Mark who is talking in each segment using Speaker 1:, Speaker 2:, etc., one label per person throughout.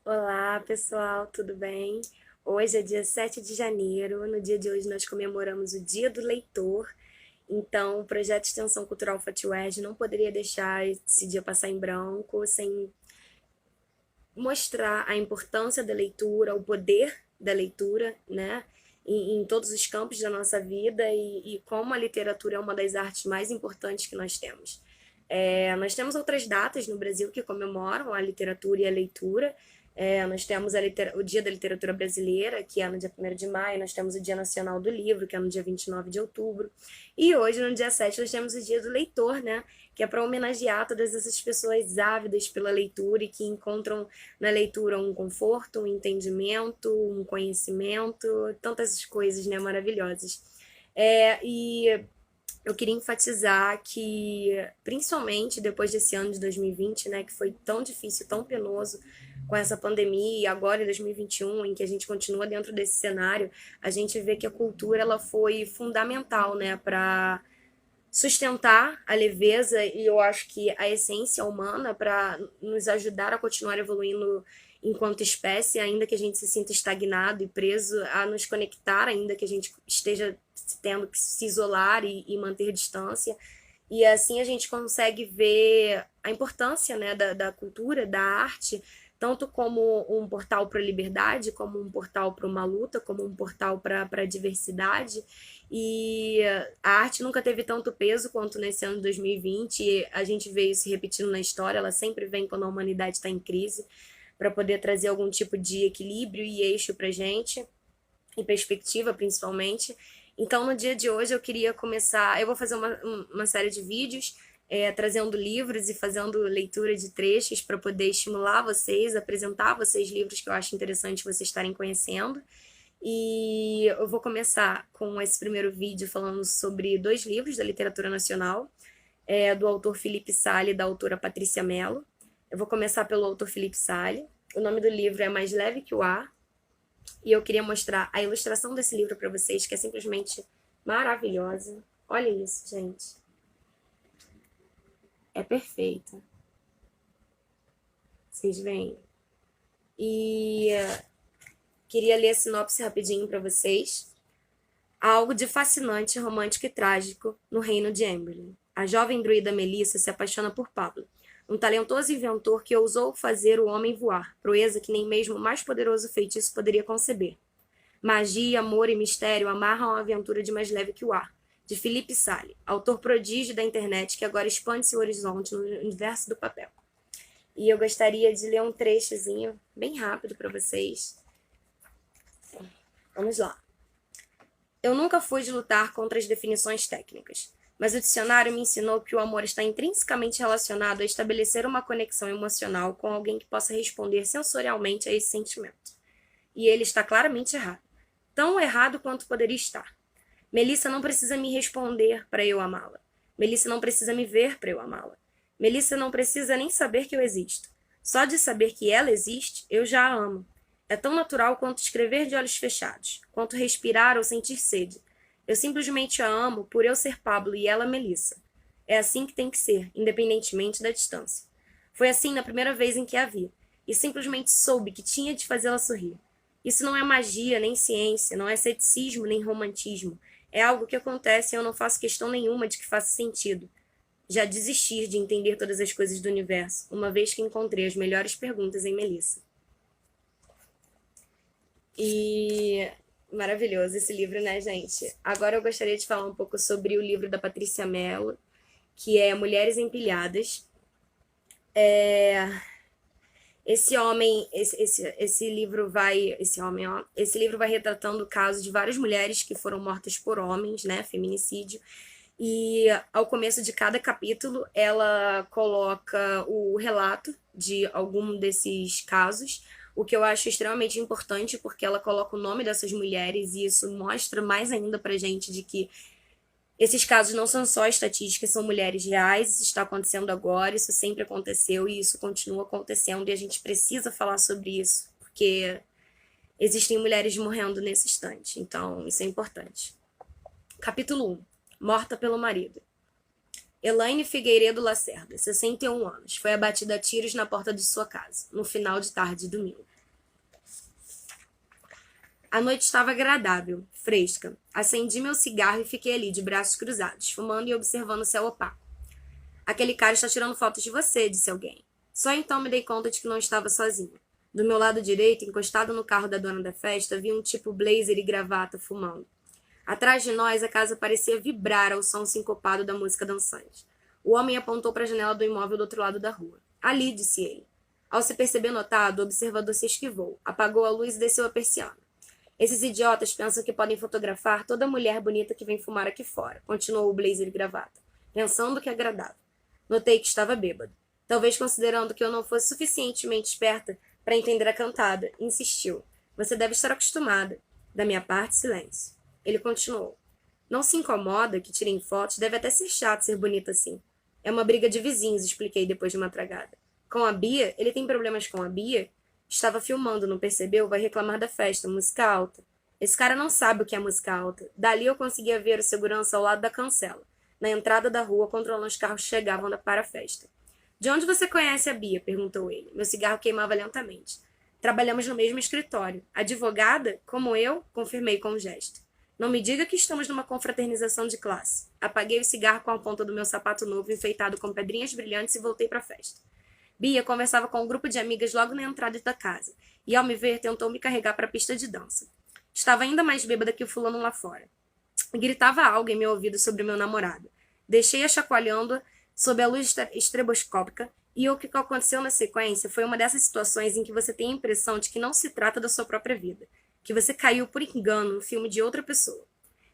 Speaker 1: Olá, pessoal, tudo bem? Hoje é dia 7 de janeiro. No dia de hoje nós comemoramos o Dia do Leitor. Então, o projeto de extensão cultural FATWED não poderia deixar esse dia passar em branco sem mostrar a importância da leitura, o poder da leitura, né? Em todos os campos da nossa vida e como a literatura é uma das artes mais importantes que nós temos. Nós temos outras datas no Brasil que comemoram a literatura e a leitura. Nós temos o Dia da Literatura Brasileira, que é no dia 1º de maio, nós temos o Dia Nacional do Livro, que é no dia 29 de outubro, e hoje, no dia 7, nós temos o Dia do Leitor, né? Que é para homenagear todas essas pessoas ávidas pela leitura e que encontram na leitura um conforto, um entendimento, um conhecimento, tantas coisas, né, maravilhosas. E eu queria enfatizar que, principalmente depois desse ano de 2020, né, que foi tão difícil, tão penoso com essa pandemia, e agora em 2021, em que a gente continua dentro desse cenário, a gente vê que a cultura ela foi fundamental, né, para sustentar a leveza e eu acho que a essência humana para nos ajudar a continuar evoluindo enquanto espécie, ainda que a gente se sinta estagnado e preso, a nos conectar, ainda que a gente esteja tendo que se isolar e manter distância. E assim a gente consegue ver a importância, né, da cultura, da arte, tanto como um portal para a liberdade, como um portal para uma luta, como um portal para a diversidade. E a arte nunca teve tanto peso quanto nesse ano de 2020. E a gente vê isso repetindo na história, ela sempre vem quando a humanidade está em crise, para poder trazer algum tipo de equilíbrio e eixo para gente, e perspectiva principalmente. Então, no dia de hoje, eu queria começar. Eu vou fazer uma série de vídeos trazendo livros e fazendo leitura de trechos para poder estimular vocês, apresentar a vocês livros que eu acho interessante vocês estarem conhecendo. E eu vou começar com esse primeiro vídeo falando sobre dois livros da literatura nacional, do autor Felipe Sale e da autora Patrícia Mello. Eu vou começar pelo autor Felipe Sale. O nome do livro é Mais Leve que o Ar. E eu queria mostrar a ilustração desse livro para vocês, que é simplesmente maravilhosa. Olha isso, gente. É perfeita. Vocês veem? E queria ler a sinopse rapidinho para vocês. Há algo de fascinante, romântico e trágico no reino de Amberley. A jovem druida Melissa se apaixona por Pablo, um talentoso inventor que ousou fazer o homem voar, proeza que nem mesmo o mais poderoso feitiço poderia conceber. Magia, amor e mistério amarram a aventura de Mais Leve que o Ar, de Felipe Sale, autor prodígio da internet que agora expande seu horizonte no universo do papel. E eu gostaria de ler um trechozinho bem rápido para vocês. Vamos lá. Eu nunca fui de lutar contra as definições técnicas, mas o dicionário me ensinou que o amor está intrinsecamente relacionado a estabelecer uma conexão emocional com alguém que possa responder sensorialmente a esse sentimento. E ele está claramente errado. Tão errado quanto poderia estar. Melissa não precisa me responder para eu amá-la. Melissa não precisa me ver para eu amá-la. Melissa não precisa nem saber que eu existo. Só de saber que ela existe, eu já a amo. É tão natural quanto escrever de olhos fechados, quanto respirar ou sentir sede. Eu simplesmente a amo por eu ser Pablo e ela Melissa. É assim que tem que ser, independentemente da distância. Foi assim na primeira vez em que a vi, e simplesmente soube que tinha de fazê-la sorrir. Isso não é magia, nem ciência, não é ceticismo, nem romantismo. É algo que acontece e eu não faço questão nenhuma de que faça sentido. Já desistir de entender todas as coisas do universo, uma vez que encontrei as melhores perguntas em Melissa. E maravilhoso esse livro, né, gente? Agora eu gostaria de falar um pouco sobre o livro da Patrícia Mello, que é Mulheres Empilhadas. Esse livro vai retratando o caso de várias mulheres que foram mortas por homens, né, feminicídio. E ao começo de cada capítulo, ela coloca o relato de algum desses casos, o que eu acho extremamente importante, porque ela coloca o nome dessas mulheres e isso mostra mais ainda pra gente de que esses casos não são só estatísticas, são mulheres reais, isso está acontecendo agora, isso sempre aconteceu e isso continua acontecendo e a gente precisa falar sobre isso, porque existem mulheres morrendo nesse instante, então isso é importante. Capítulo 1. Morta pelo marido. Elaine Figueiredo Lacerda, 61 anos, foi abatida a tiros na porta de sua casa, no final de tarde de domingo. A noite estava agradável, fresca. Acendi meu cigarro e fiquei ali, de braços cruzados, fumando e observando o céu opaco. Aquele cara está tirando fotos de você, disse alguém. Só então me dei conta de que não estava sozinho. Do meu lado direito, encostado no carro da dona da festa, vi um tipo blazer e gravata fumando. Atrás de nós, a casa parecia vibrar ao som sincopado da música dançante. O homem apontou para a janela do imóvel do outro lado da rua. Ali, disse ele. Ao se perceber notado, o observador se esquivou, apagou a luz e desceu a persiana. Esses idiotas pensam que podem fotografar toda mulher bonita que vem fumar aqui fora, continuou o blazer e gravata, pensando que agradável. Notei que estava bêbado. Talvez considerando que eu não fosse suficientemente esperta para entender a cantada, insistiu. Você deve estar acostumada. Da minha parte, silêncio. Ele continuou. Não se incomoda que tirem fotos, deve até ser chato ser bonita assim. É uma briga de vizinhos, expliquei depois de uma tragada. Com a Bia? Ele tem problemas com a Bia? Estava filmando, não percebeu? Vai reclamar da festa, música alta. Esse cara não sabe o que é música alta. Dali eu conseguia ver o segurança ao lado da cancela, na entrada da rua, controlando os carros que chegavam para a festa. De onde você conhece a Bia? Perguntou ele. Meu cigarro queimava lentamente. Trabalhamos no mesmo escritório. Advogada? Como eu? Confirmei com um gesto. Não me diga que estamos numa confraternização de classe. Apaguei o cigarro com a ponta do meu sapato novo, enfeitado com pedrinhas brilhantes, e voltei para a festa. Bia conversava com um grupo de amigas logo na entrada da casa, e ao me ver tentou me carregar para a pista de dança. Estava ainda mais bêbada que o fulano lá fora. Gritava algo em meu ouvido sobre meu namorado. Deixei-a chacoalhando sob a luz estroboscópica, e o que aconteceu na sequência foi uma dessas situações em que você tem a impressão de que não se trata da sua própria vida, que você caiu por engano no filme de outra pessoa.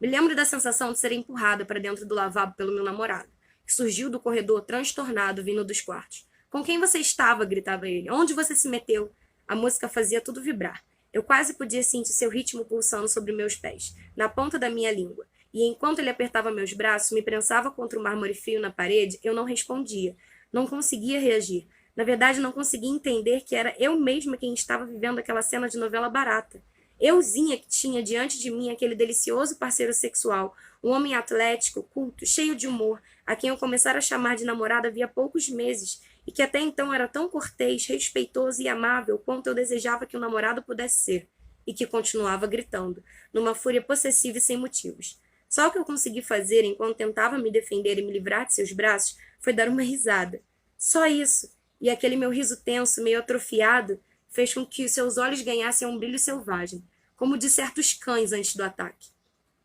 Speaker 1: Me lembro da sensação de ser empurrada para dentro do lavabo pelo meu namorado, que surgiu do corredor transtornado vindo dos quartos. Com quem você estava? Gritava ele. Onde você se meteu? A música fazia tudo vibrar. Eu quase podia sentir seu ritmo pulsando sobre meus pés, na ponta da minha língua. E enquanto ele apertava meus braços, me prensava contra o mármore frio na parede, eu não respondia. Não conseguia reagir. Na verdade, não conseguia entender que era eu mesma quem estava vivendo aquela cena de novela barata. Euzinha que tinha diante de mim aquele delicioso parceiro sexual, um homem atlético, culto, cheio de humor, a quem eu começara a chamar de namorada havia poucos meses, e que até então era tão cortês, respeitoso e amável quanto eu desejava que um namorado pudesse ser, e que continuava gritando, numa fúria possessiva e sem motivos. Só o que eu consegui fazer enquanto tentava me defender e me livrar de seus braços foi dar uma risada. Só isso, e aquele meu riso tenso, meio atrofiado, fez com que seus olhos ganhassem um brilho selvagem, como de certos cães antes do ataque.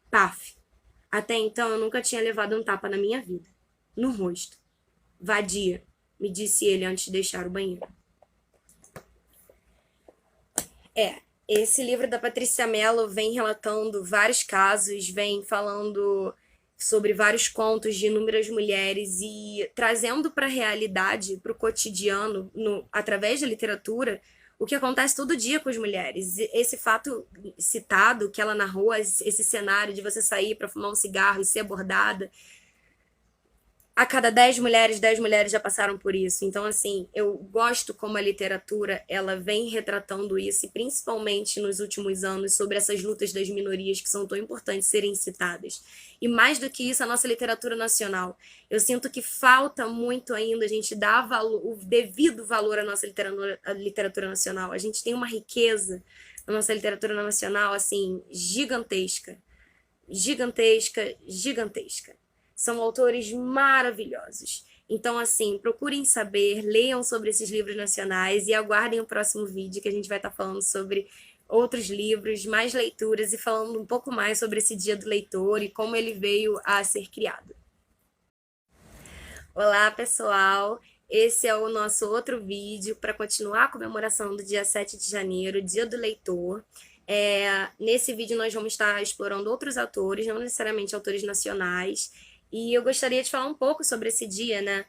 Speaker 1: Paf! Até então eu nunca tinha levado um tapa na minha vida. No rosto. Vadia, me disse ele antes de deixar o banheiro. Esse livro da Patrícia Mello vem relatando vários casos, vem falando sobre vários contos de inúmeras mulheres e trazendo para a realidade, para o cotidiano, através da literatura, o que acontece todo dia com as mulheres. Esse fato citado que ela narrou, esse cenário de você sair para fumar um cigarro e ser abordada, a cada 10 mulheres já passaram por isso. Então, assim, eu gosto como a literatura, ela vem retratando isso, e principalmente nos últimos anos, sobre essas lutas das minorias que são tão importantes serem citadas. E mais do que isso, a nossa literatura nacional. Eu sinto que falta muito ainda a gente dar o devido valor à nossa literatura nacional. A gente tem uma riqueza na nossa literatura nacional, assim, gigantesca. Gigantesca, gigantesca. São autores maravilhosos. Então, assim, procurem saber, leiam sobre esses livros nacionais e aguardem o próximo vídeo que a gente vai estar falando sobre outros livros, mais leituras e falando um pouco mais sobre esse Dia do Leitor e como ele veio a ser criado. Olá, pessoal! Esse é o nosso outro vídeo para continuar a comemoração do dia 7 de janeiro, Dia do Leitor. Nesse vídeo nós vamos estar explorando outros autores, não necessariamente autores nacionais. E eu gostaria de falar um pouco sobre esse dia, né?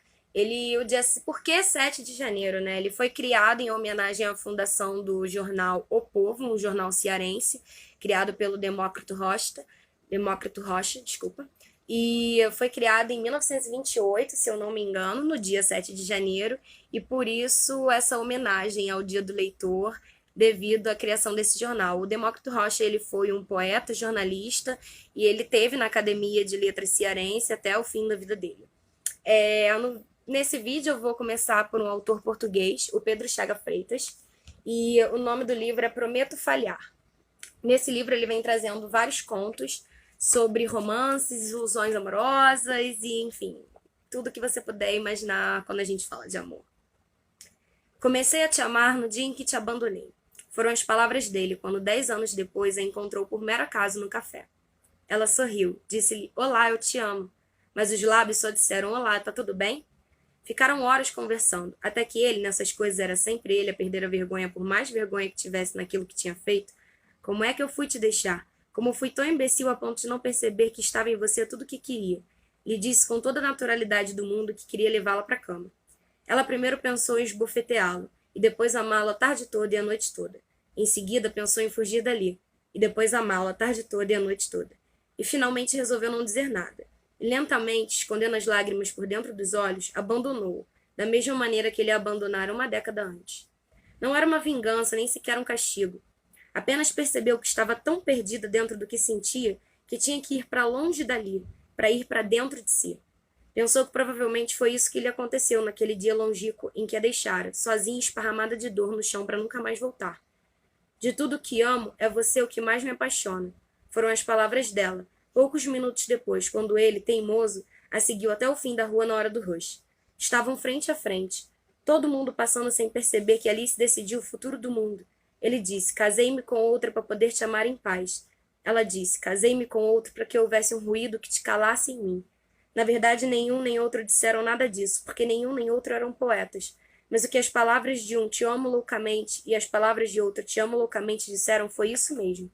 Speaker 1: Por que 7 de janeiro, né? Ele foi criado em homenagem à fundação do jornal O Povo, um jornal cearense, criado pelo Demócrito Rocha, desculpa. E foi criado em 1928, se eu não me engano, no dia 7 de janeiro, e por isso essa homenagem ao Dia do Leitor, devido à criação desse jornal. O Demócrito Rocha, ele foi um poeta, jornalista, e ele teve na Academia de Letras Cearense até o fim da vida dele. Nesse vídeo eu vou começar por um autor português, o Pedro Chaga Freitas, e o nome do livro é Prometo Falhar. Nesse livro ele vem trazendo vários contos sobre romances, ilusões amorosas e, enfim, tudo que você puder imaginar quando a gente fala de amor. Comecei a te amar no dia em que te abandonei. Foram as palavras dele quando 10 anos depois a encontrou por mero acaso no café. Ela sorriu, disse-lhe, olá, eu te amo. Mas os lábios só disseram, olá, tá tudo bem? Ficaram horas conversando, até que ele, nessas coisas, era sempre ele a perder a vergonha por mais vergonha que tivesse naquilo que tinha feito. Como é que eu fui te deixar? Como fui tão imbecil a ponto de não perceber que estava em você tudo o que queria? Lhe disse com toda a naturalidade do mundo que queria levá-la para a cama. Ela primeiro pensou em esbofeteá-lo, e depois amá-lo a tarde toda e a noite toda. Em seguida pensou em fugir dali, e depois amá-lo a tarde toda e a noite toda. E finalmente resolveu não dizer nada. E lentamente, escondendo as lágrimas por dentro dos olhos, abandonou-o, da mesma maneira que ele a abandonara uma década antes. Não era uma vingança, nem sequer um castigo. Apenas percebeu que estava tão perdida dentro do que sentia que tinha que ir para longe dali, para ir para dentro de si. Pensou que provavelmente foi isso que lhe aconteceu naquele dia longínquo em que a deixara, sozinha e esparramada de dor no chão para nunca mais voltar. De tudo que amo, é você o que mais me apaixona. Foram as palavras dela, poucos minutos depois, quando ele, teimoso, a seguiu até o fim da rua na hora do rush. Estavam frente a frente, todo mundo passando sem perceber que ali se decidia o futuro do mundo. Ele disse, casei-me com outra para poder te amar em paz. Ela disse, casei-me com outro para que houvesse um ruído que te calasse em mim. Na verdade, nenhum nem outro disseram nada disso, porque nenhum nem outro eram poetas. Mas o que as palavras de um te amo loucamente e as palavras de outro te amo loucamente disseram foi isso mesmo.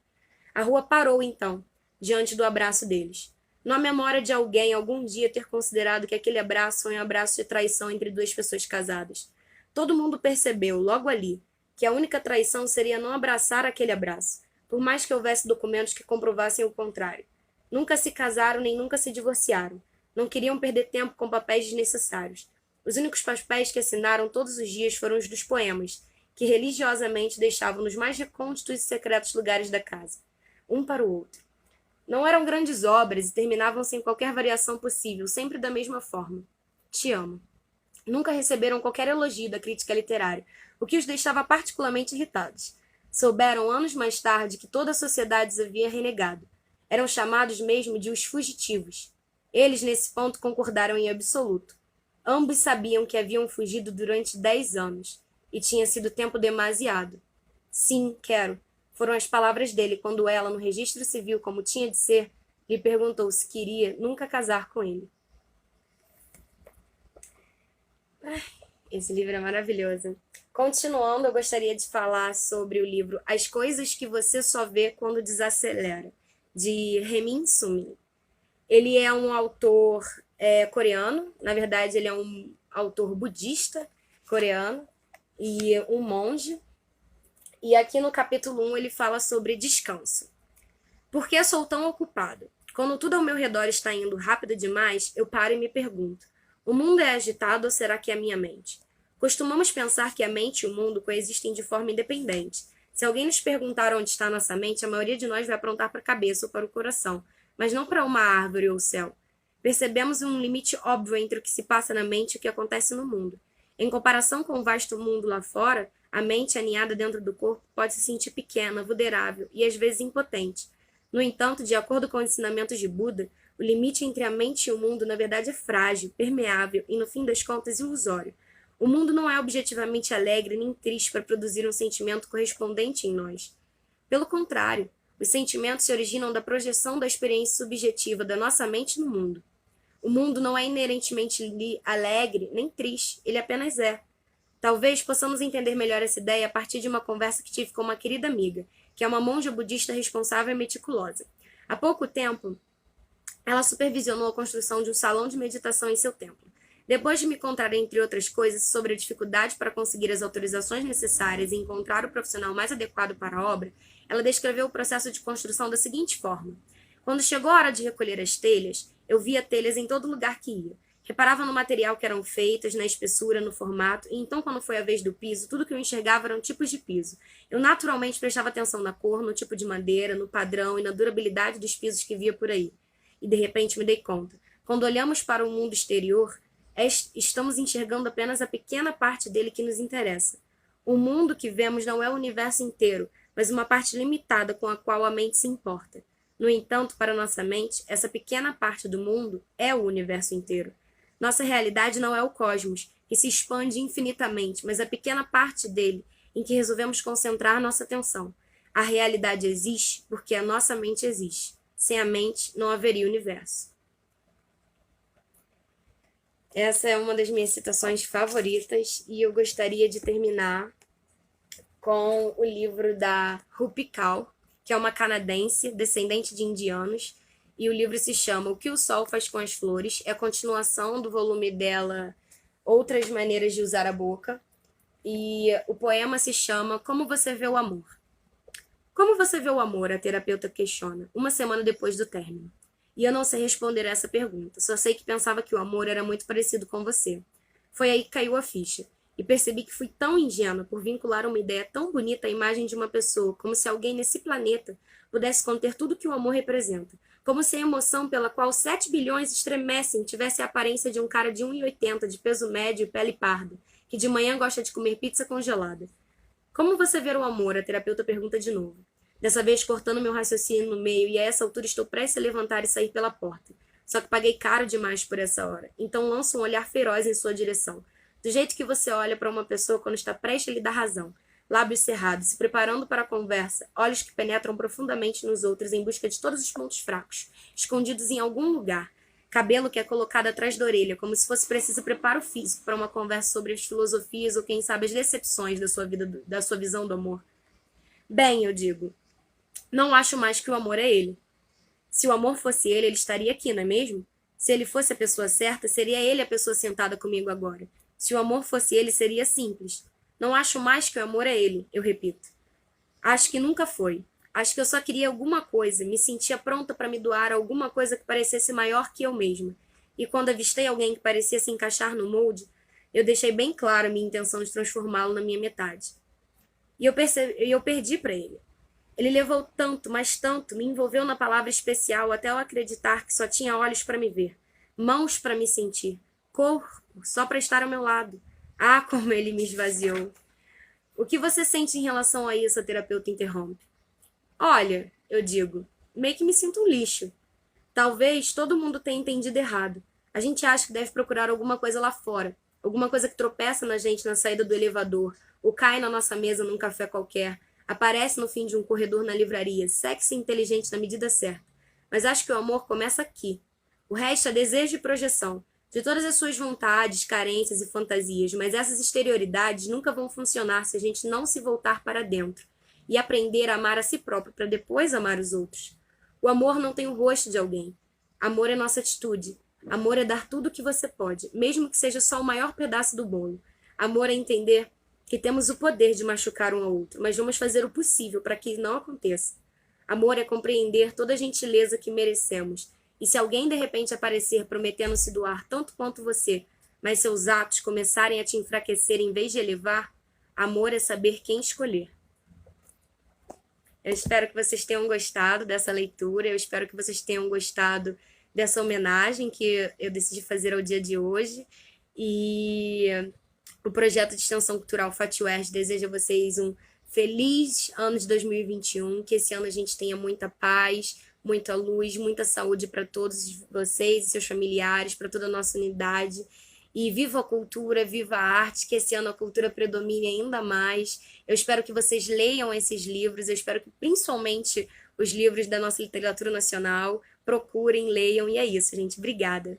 Speaker 1: A rua parou, então, diante do abraço deles. Não há memória de alguém algum dia ter considerado que aquele abraço foi um abraço de traição entre duas pessoas casadas. Todo mundo percebeu, logo ali, que a única traição seria não abraçar aquele abraço, por mais que houvesse documentos que comprovassem o contrário. Nunca se casaram nem nunca se divorciaram. Não queriam perder tempo com papéis desnecessários. Os únicos papéis que assinaram todos os dias foram os dos poemas, que religiosamente deixavam nos mais recônditos e secretos lugares da casa, um para o outro. Não eram grandes obras e terminavam sem qualquer variação possível, sempre da mesma forma. Te amo. Nunca receberam qualquer elogio da crítica literária, o que os deixava particularmente irritados. Souberam anos mais tarde que toda a sociedade os havia renegado. Eram chamados mesmo de os fugitivos. Eles, nesse ponto, concordaram em absoluto. Ambos sabiam que haviam fugido durante 10 anos, e tinha sido tempo demasiado. Sim, quero. Foram as palavras dele quando ela, no registro civil, como tinha de ser, lhe perguntou se queria nunca casar com ele. Esse livro é maravilhoso. Continuando, eu gostaria de falar sobre o livro As Coisas que Você Só Vê Quando Desacelera, de Hemin Sumi. Ele é um autor coreano, na verdade ele é um autor budista coreano e um monge. E aqui no capítulo 1 ele fala sobre descanso. Por que sou tão ocupado? Quando tudo ao meu redor está indo rápido demais, eu paro e me pergunto, o mundo é agitado ou será que é a minha mente? Costumamos pensar que a mente e o mundo coexistem de forma independente. Se alguém nos perguntar onde está nossa mente, a maioria de nós vai apontar para a cabeça ou para o coração, mas não para uma árvore ou o céu. Percebemos um limite óbvio entre o que se passa na mente e o que acontece no mundo. Em comparação com o vasto mundo lá fora, a mente aninhada dentro do corpo pode se sentir pequena, vulnerável e às vezes impotente. No entanto, de acordo com os ensinamentos de Buda, o limite entre a mente e o mundo na verdade é frágil, permeável e, no fim das contas, ilusório. O mundo não é objetivamente alegre nem triste para produzir um sentimento correspondente em nós. Pelo contrário, os sentimentos se originam da projeção da experiência subjetiva da nossa mente no mundo. O mundo não é inerentemente alegre nem triste, ele apenas é. Talvez possamos entender melhor essa ideia a partir de uma conversa que tive com uma querida amiga, que é uma monja budista responsável e meticulosa. Há pouco tempo, ela supervisionou a construção de um salão de meditação em seu templo. Depois de me contar, entre outras coisas, sobre a dificuldade para conseguir as autorizações necessárias e encontrar o profissional mais adequado para a obra, ela descreveu o processo de construção da seguinte forma. Quando chegou a hora de recolher as telhas, eu via telhas em todo lugar que ia. Reparava no material que eram feitas, na espessura, no formato, e então, quando foi a vez do piso, tudo que eu enxergava eram tipos de piso. Eu naturalmente prestava atenção na cor, no tipo de madeira, no padrão e na durabilidade dos pisos que via por aí. E de repente me dei conta. Quando olhamos para o mundo exterior, estamos enxergando apenas a pequena parte dele que nos interessa. O mundo que vemos não é o universo inteiro, mas uma parte limitada com a qual a mente se importa. No entanto, para nossa mente, essa pequena parte do mundo é o universo inteiro. Nossa realidade não é o cosmos, que se expande infinitamente, mas a pequena parte dele em que resolvemos concentrar nossa atenção. A realidade existe porque a nossa mente existe. Sem a mente, não haveria universo. Essa é uma das minhas citações favoritas e eu gostaria de terminar com o livro da Rupi Kaur, que é uma canadense, descendente de indianos, e o livro se chama O que o Sol faz com as Flores, é a continuação do volume dela Outras Maneiras de Usar a Boca, e o poema se chama Como Você Vê o Amor. Como você vê o amor? A terapeuta questiona, uma semana depois do término. E eu não sei responder a essa pergunta, só sei que pensava que o amor era muito parecido com você. Foi aí que caiu a ficha, e percebi que fui tão ingênua por vincular uma ideia tão bonita à imagem de uma pessoa, como se alguém nesse planeta pudesse conter tudo que o amor representa, como se a emoção pela qual 7 bilhões estremecem tivesse a aparência de um cara de 1,80, de peso médio e pele parda, que de manhã gosta de comer pizza congelada. Como você vê o amor? A terapeuta pergunta de novo. Dessa vez cortando meu raciocínio no meio, e a essa altura estou prestes a levantar e sair pela porta. Só que paguei caro demais por essa hora. Então lanço um olhar feroz em sua direção. Do jeito que você olha para uma pessoa quando está prestes a lhe dar razão. Lábios cerrados, se preparando para a conversa, olhos que penetram profundamente nos outros em busca de todos os pontos fracos, escondidos em algum lugar. Cabelo que é colocado atrás da orelha, como se fosse preciso preparo físico para uma conversa sobre as filosofias ou quem sabe as decepções da sua vida, da sua visão do amor. Bem, eu digo, não acho mais que o amor é ele. Se o amor fosse ele, ele estaria aqui, não é mesmo? Se ele fosse a pessoa certa, seria ele a pessoa sentada comigo agora. Se o amor fosse ele, seria simples. Não acho mais que o amor é ele, eu repito. Acho que nunca foi. Acho que eu só queria alguma coisa, me sentia pronta para me doar a alguma coisa que parecesse maior que eu mesma. E quando avistei alguém que parecia se encaixar no molde, eu deixei bem claro a minha intenção de transformá-lo na minha metade. E eu perdi para ele. Ele levou tanto, mas tanto, me envolveu na palavra especial até eu acreditar que só tinha olhos para me ver, mãos para me sentir, corpo só para estar ao meu lado. Ah, como ele me esvaziou. O que você sente em relação a isso? A terapeuta interrompe. Olha, eu digo, meio que me sinto um lixo. Talvez todo mundo tenha entendido errado. A gente acha que deve procurar alguma coisa lá fora, alguma coisa que tropeça na gente na saída do elevador, ou cai na nossa mesa num café qualquer, aparece no fim de um corredor na livraria, sexy e inteligente na medida certa. Mas acho que o amor começa aqui. O resto é desejo e projeção, de todas as suas vontades, carências e fantasias, mas essas exterioridades nunca vão funcionar se a gente não se voltar para dentro e aprender a amar a si próprio para depois amar os outros. O amor não tem o rosto de alguém. Amor é nossa atitude. Amor é dar tudo o que você pode, mesmo que seja só o maior pedaço do bolo. Amor é entender que temos o poder de machucar um ao outro, mas vamos fazer o possível para que não aconteça. Amor é compreender toda a gentileza que merecemos. E se alguém de repente aparecer prometendo se doar tanto quanto você, mas seus atos começarem a te enfraquecer em vez de elevar, amor é saber quem escolher. Eu espero que vocês tenham gostado dessa leitura, eu espero que vocês tenham gostado dessa homenagem que eu decidi fazer ao dia de hoje. E o projeto de extensão cultural FATUERJ deseja a vocês um feliz ano de 2021, que esse ano a gente tenha muita paz, muita luz, muita saúde para todos vocês e seus familiares, para toda a nossa unidade. E viva a cultura, viva a arte, que esse ano a cultura predomine ainda mais. Eu espero que vocês leiam esses livros, eu espero que principalmente os livros da nossa literatura nacional, procurem, leiam, e é isso, gente. Obrigada.